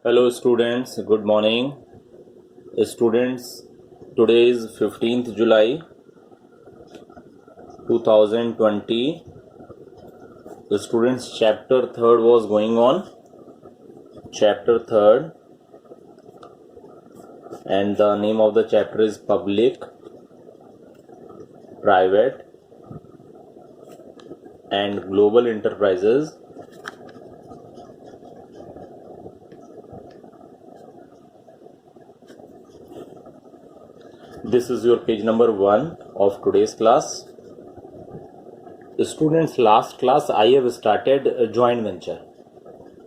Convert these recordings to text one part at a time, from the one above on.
Hello students, good morning. Students, today is 15th July 2020. The students chapter 3rd was going on. Chapter 3rd, and the name of the chapter is Public, Private and Global Enterprises. This is your page number 1 of today's class. Students, last class I have started a joint venture.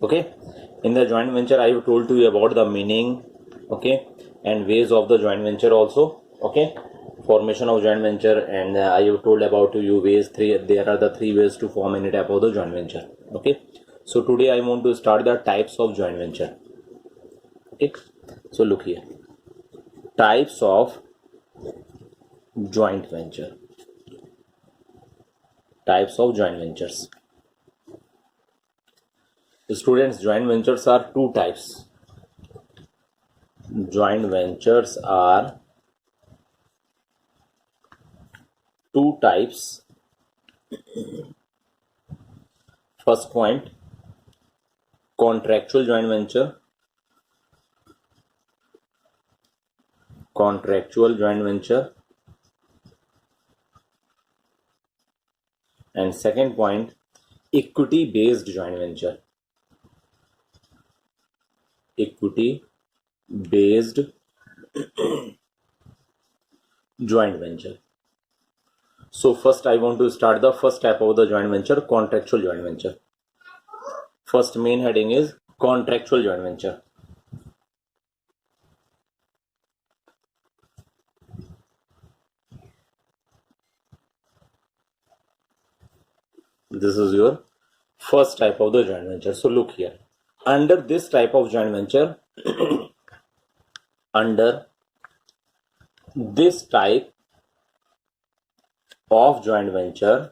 Okay, in the joint venture I have told you about the meaning, okay, and ways of the joint venture also. Okay, formation of joint venture, and I have told about you ways. There are the 3 ways to form any type of the joint venture. Okay, so today I want to start the types of joint venture. Okay, so look here, types of joint venture. Types of joint ventures. Students, joint ventures are 2 types. Joint ventures are 2 types. First point, contractual joint venture. Contractual joint venture. And second point, equity based joint venture. Equity based joint venture. So first I want to start the first type of the joint venture, contractual joint venture. First main heading is contractual joint venture. This is your first type of the joint venture. So look here, under this type of joint venture, under this type of joint venture,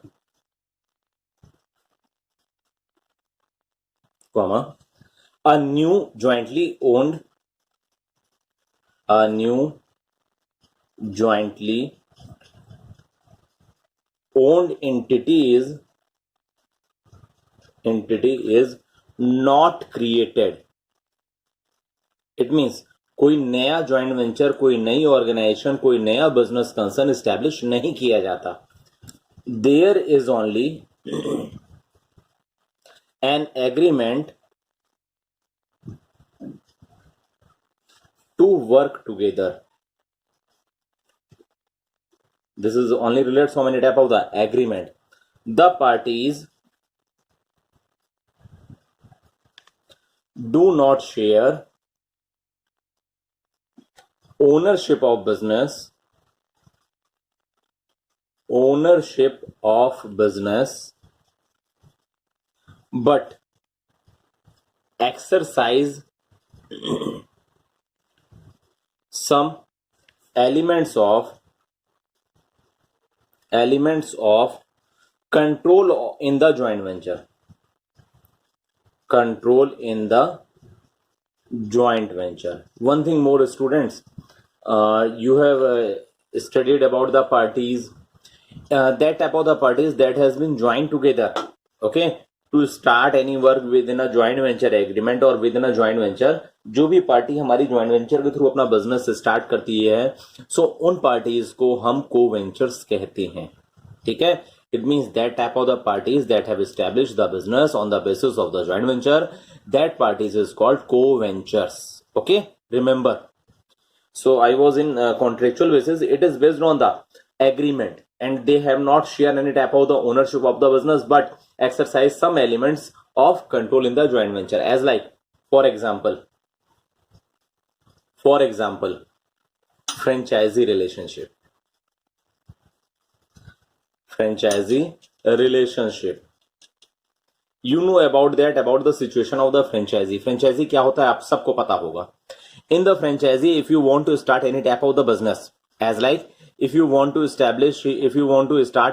comma, a new jointly owned entity is not created. It means कोई नया joint venture, कोई नई organisation, कोई नया business concern establish नहीं किया जाता. There is only an agreement to work together. This is only relates so many type of the agreement. The parties do not share ownership of business, but exercise some elements of control in the joint venture. Control in the joint venture. One thing more, students, you have studied about the parties, that type of the parties that has been joined together, okay, to start any work within a joint venture agreement or within a joint venture. जो भी party हमारी joint venture के through अपना business start करती है, सो उन parties को हम को वेंचर्स कहते हैं. ठीक है, it means that type of the parties that have established the business on the basis of the joint venture, that parties is called co-ventures. Okay, remember. So I was in contractual basis. It is based on the agreement, and they have not shared any type of the ownership of the business, but exercise some elements of control in the joint venture. As like, for example, franchisee relationship. You know about that, about the situation of the franchisee. Franchisee क्या होता है आप सबको पता होगा. In the franchisee, if you want to start any type of the business, as like if you want to start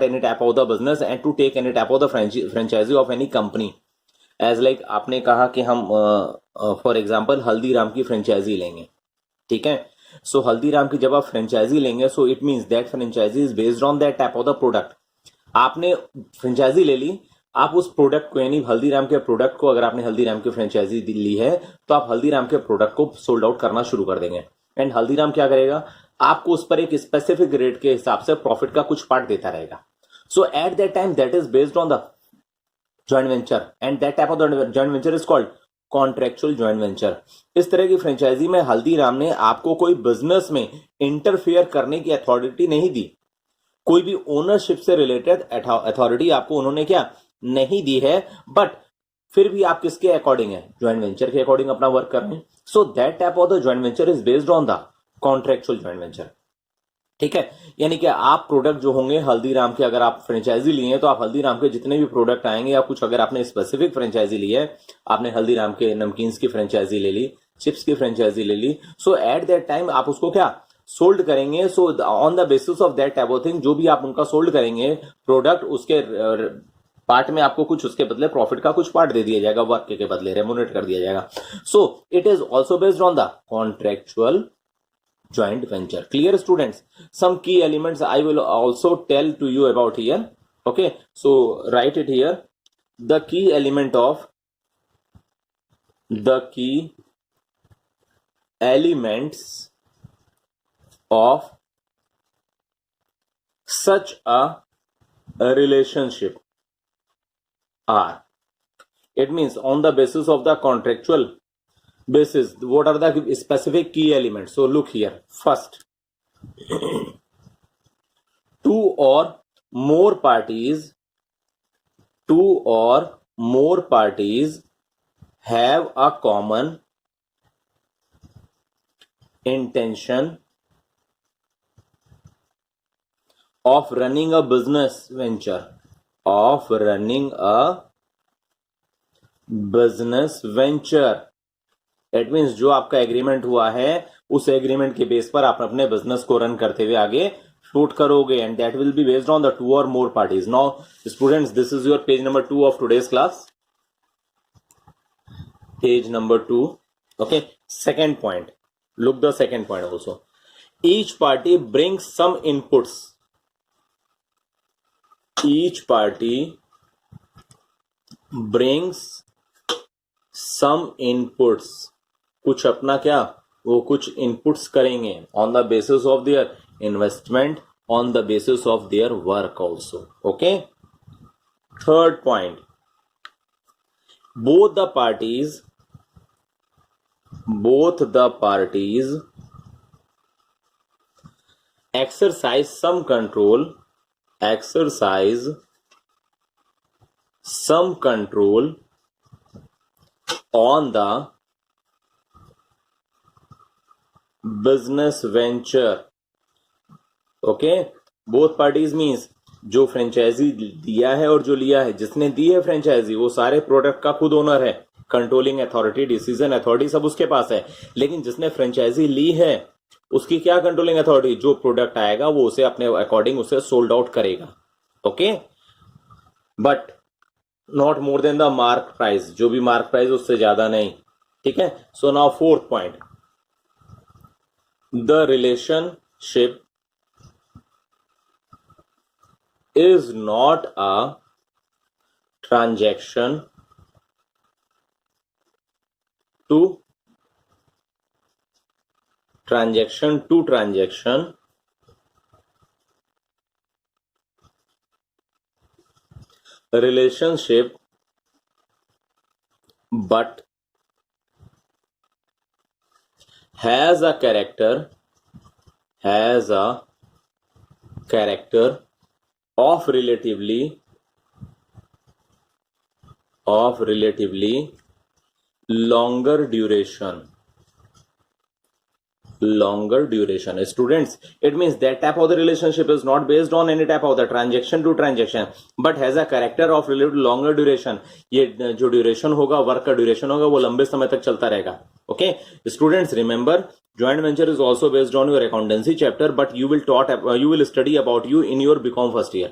any type of the business and to take any type of the franchisee of any company, as like आपने कहा कि हम for example Haldiram की franchise लेंगे, ठीक है। सो हल्दीराम की जब आप फ्रेंचाइजी लेंगे, so it means that franchisee is based on that type of the product. आपने फ्रेंचाइजी ले ली, आप उस प्रोडक्ट को यानी हल्दीराम के प्रोडक्ट को, अगर आपने हल्दीराम की फ्रेंचाइजी ली है तो आप हल्दीराम के प्रोडक्ट को सोल्ड आउट करना शुरू कर देंगे। एंड हल्दीराम क्या करेगा, आपको उस पर एक स्पेसिफिक रेट के हिसाब से प्रॉफिट का कुछ पार्ट देता रहेगा। So at that time that is based on the joint venture and that type of joint venture is called contractual joint venture. इस तरह की फ्रेंचाइजी में हल्दीराम ने आपको कोई बिजनेस में इंटरफेयर करने की अथॉरिटी नहीं दी, कोई भी ओनरशिप से रिलेटेड अथॉरिटी आपको उन्होंने क्या नहीं दी है, बट फिर भी आप किसके अकॉर्डिंग है, ज्वाइंट वेंचर के अकॉर्डिंग अपना वर्क कर रहे हैं। So that type of the joint venture is based on the contractual joint venture, ठीक है। यानी कि आप प्रोडक्ट जो होंगे हल्दीराम के, अगर आप फ्रेंचाइजी लिए हैं तो आप हल्दीराम के जितने भी प्रोडक्ट आएंगे या कुछ, अगर आपने स्पेसिफिक फ्रेंचाइजी ली है, आपने हल्दीराम के नमकीन्स की फ्रेंचाइजी ले ली, चिप्स की फ्रेंचाइजी ले ली, सो एट दैट टाइम आप उसको क्या सोल्ड करेंगे। So on the basis of that type of thing, जो भी आप उनका सोल्ड करेंगे प्रोडक्ट, उसके पार्ट में आपको कुछ उसके बदले प्रॉफिट का कुछ पार्ट दे दिया जाएगा, वर्क के बदले रेमुनेट कर दिया जाएगा। So it is also based on the contractual joint venture. Clear, students? Some key elements I will also tell to you about here. Okay, so write it here. The key elements of such a relationship are, it means on the basis of the contractual basis, what are the specific key elements? So look here. First, two or more parties have a common intention of running a business venture, it means जो आपका agreement हुआ है उस agreement के base पर आप अपने business को रन करते हुए आगे शूट करोगे, and that will be based on the two or more parties. Now students, this is your page number 2 of today's class, page number 2। Okay, second point, look the second point also. Each party brings some inputs, each party brings some inputs, कुछ अपना क्या वो कुछ inputs करेंगे on the basis of their investment, on the basis of their work also. Okay, third point, both the parties exercise some control on the business venture. Okay, both parties means जो franchise दिया है और जो लिया है, जिसने दी है franchise वो सारे प्रोडक्ट का खुद ओनर है, कंट्रोलिंग अथॉरिटी, डिसीजन अथॉरिटी सब उसके पास है। लेकिन जिसने फ्रेंचाइजी ली है उसकी क्या कंट्रोलिंग अथॉरिटी, जो प्रोडक्ट आएगा वो उसे अपने अकॉर्डिंग उसे सोल्ड आउट करेगा। Okay, but not more than the mark price, जो भी मार्क प्राइस उससे ज्यादा नहीं। ठीक है, so now fourth point, the relationship is not a transaction to transaction relationship, but has a character of relatively longer duration. Students, it means that type of the relationship is not based on any type of the transaction to transaction, but has a character of relatively longer duration. ये जो duration होगा, work का duration होगा, वो लंबे समय तक चलता रहेगा। Okay, students, remember joint venture is also based on your accountancy chapter, but you will study about you in your BCom first year.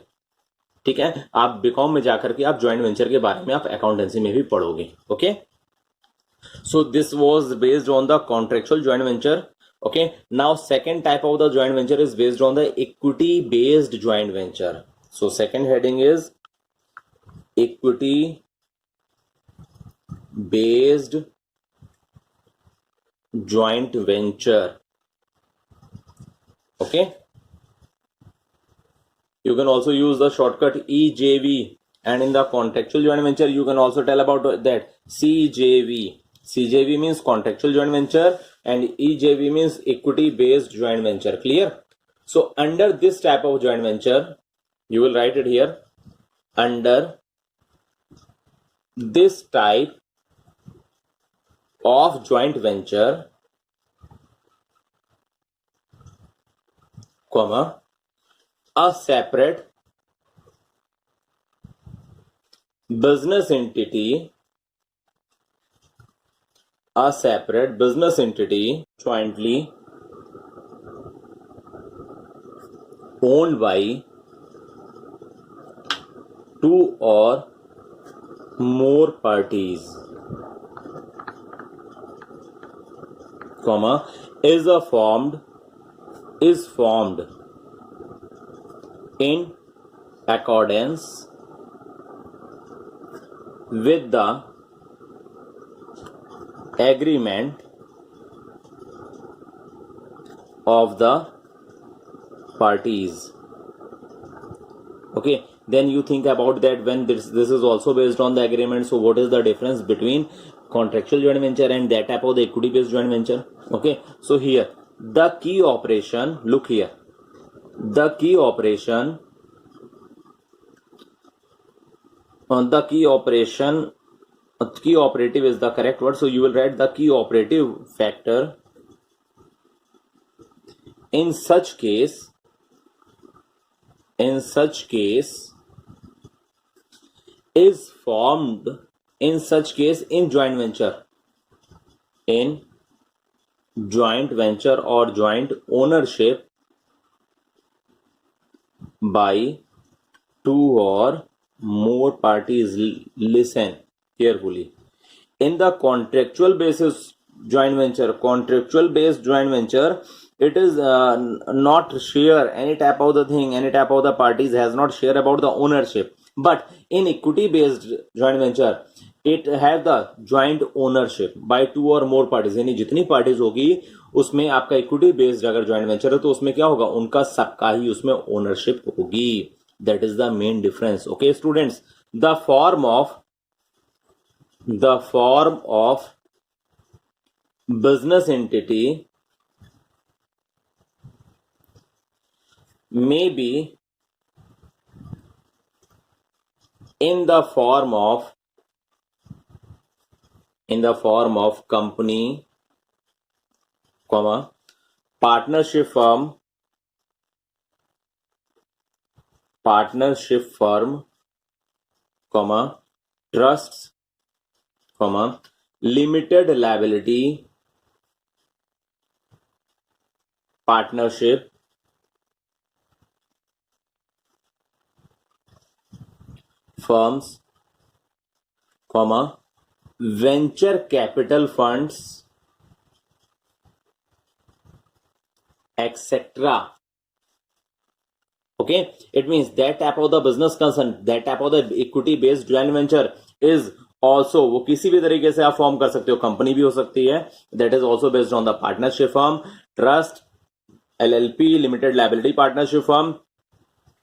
ठीक है, आप बीकॉम में जाकर के आप ज्वाइंट वेंचर के बारे में आप अकाउंटेंसी में भी पढ़ोगे. Okay, so this was based on the contractual joint venture. Okay, now second type of the joint venture is based on the equity based joint venture. So second heading is equity based joint venture. Okay, you can also use the shortcut EJV, and in the contractual joint venture you can also tell about that CJV. CJV means contractual joint venture and EJV means equity based joint venture. Clear? So under this type of joint venture, you will write it here, under this type of joint venture, comma, a separate business entity jointly owned by two or more parties, comma, is formed in accordance with the agreement of the parties. Okay, then you think about that when this is also based on the agreement. So what is the difference between contractual joint venture and that type of the equity based joint venture? Okay, so here the key operation, look here, the key operation key operative is the correct word, so you will write the key operative factor in such case is formed in joint venture or joint ownership by two or more parties. Listen carefully. In the contractual based joint venture, it is not share any type of the thing, any type of the parties has not share about the ownership. But in equity based joint venture, it has the joint ownership by two or more parties. यानी जितनी parties होगी उसमें आपका equity based अगर joint venture है तो उसमें क्या होगा, उनका सबका ही उसमें ownership होगी. That is the main difference. Okay students, the form of business entity may be in the form of company, comma, partnership firm, comma, trusts, comma, limited liability partnership, firms, comma, venture capital funds, etc. Okay, it means that type of the business concern, that type of the equity based joint venture is also, वो किसी भी तरीके से आप form कर सकते हो, company भी हो सकती है, that is also based on the partnership firm, trust, LLP, limited liability partnership firm,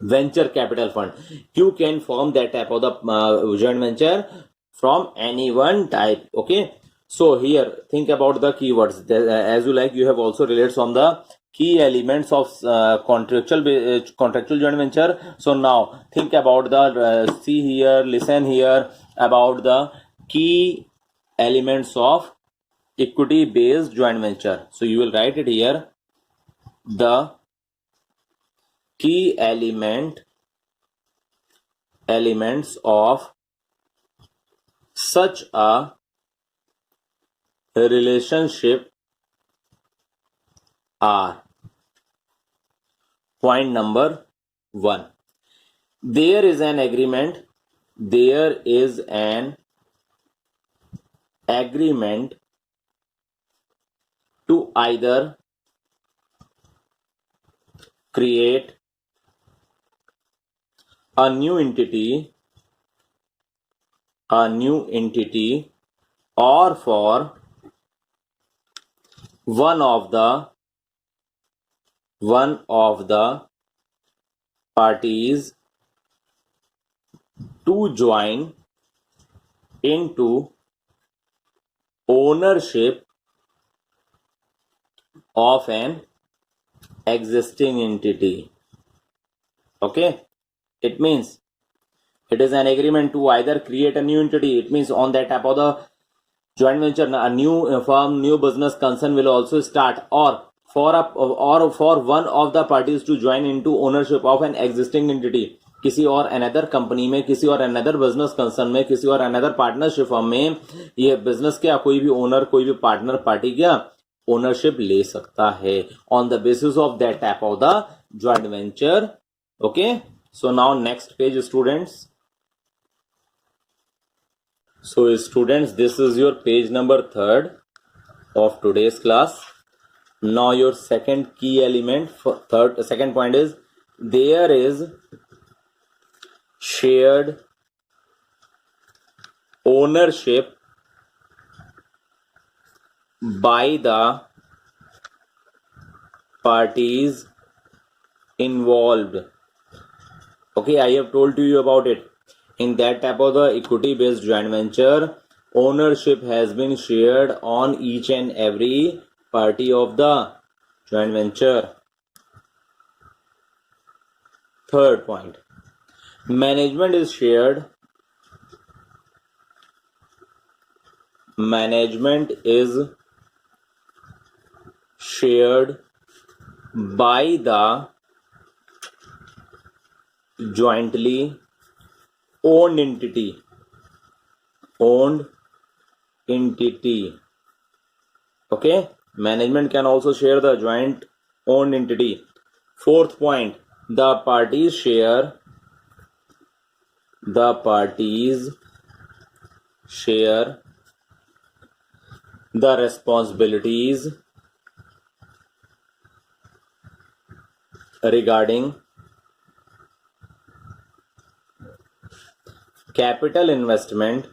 venture capital fund. You can form that type of the joint venture from any one type. Okay, so here think about the keywords. As you like, you have also related some the key elements of contractual joint venture. So now think about the see here, listen here about the key elements of equity based joint venture. So you will write it here, the key elements of such a relationship are: point number 1, there is an agreement to either create a new entity or for one of the parties to join into ownership of an existing entity. Okay, it means it is an agreement to either create a new entity. It means on that type of the joint venture, a new firm, new business concern will also start, or for one of the parties to join into ownership of an existing entity. किसी और another company में, किसी और another business concern में, किसी और another partnership firm में ये बिजनेस क्या कोई भी ओनर, कोई भी पार्टनर पार्टी क्या ओनरशिप ले सकता है on the basis of that type of the joint venture. Okay, so now next page students. So students, this is your page number 3 of today's class. Now your second key element for second point is there is shared ownership by the parties involved. Okay, I have told you about it. In that type of the equity based joint venture, ownership has been shared on each and every party of the joint venture. Third point, management is shared by the jointly owned entity. Okay, management can also share the joint owned entity. Fourth point, the parties share the responsibilities regarding capital investment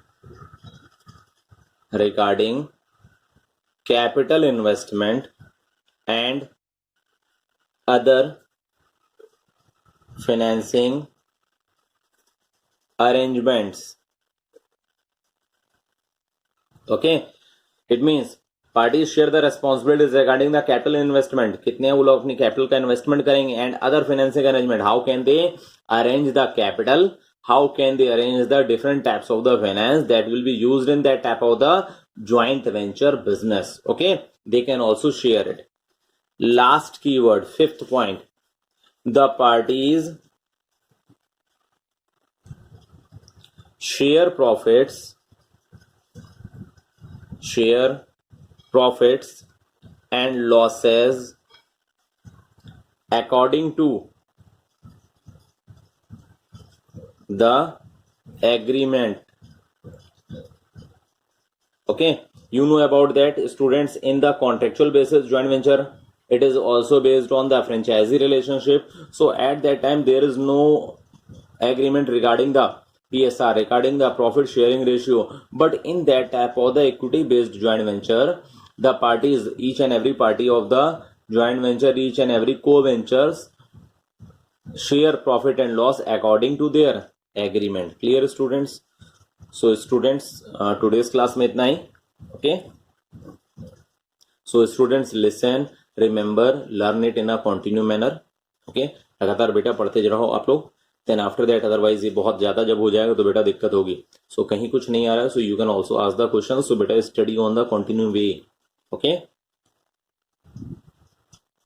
and other financing arrangements. Okay, it means parties share the responsibilities regarding the capital investment, कितने वो लोग अपनी capital का investment करेंगे, and other financing arrangement, how can they arrange the capital, how can they arrange the different types of the finance that will be used in that type of the joint venture business. Okay, they can also share it. Last keyword, fifth point, the parties share profits and losses according to the agreement. Okay, you know about that students. In the contractual basis joint venture, it is also based on the franchisee relationship. So at that time there is no agreement regarding the PSR, regarding the profit sharing ratio. But in that type of the equity based joint venture, the parties, each and every party of the joint venture, each and every co-ventures share profit and loss according to their agreement. Clear students? So students, today's class में इतना ही. Okay, so students, listen, remember, learn it in a continuous manner. Okay, लगातार बेटा पढ़ते रहो आप लोग. Then after that, otherwise ये बहुत ज्यादा जब हो जाएगा तो बेटा दिक्कत होगी. So कहीं कुछ नहीं आ रहा है, so you can also ask the question. So बेटा study on the continue way. Okay.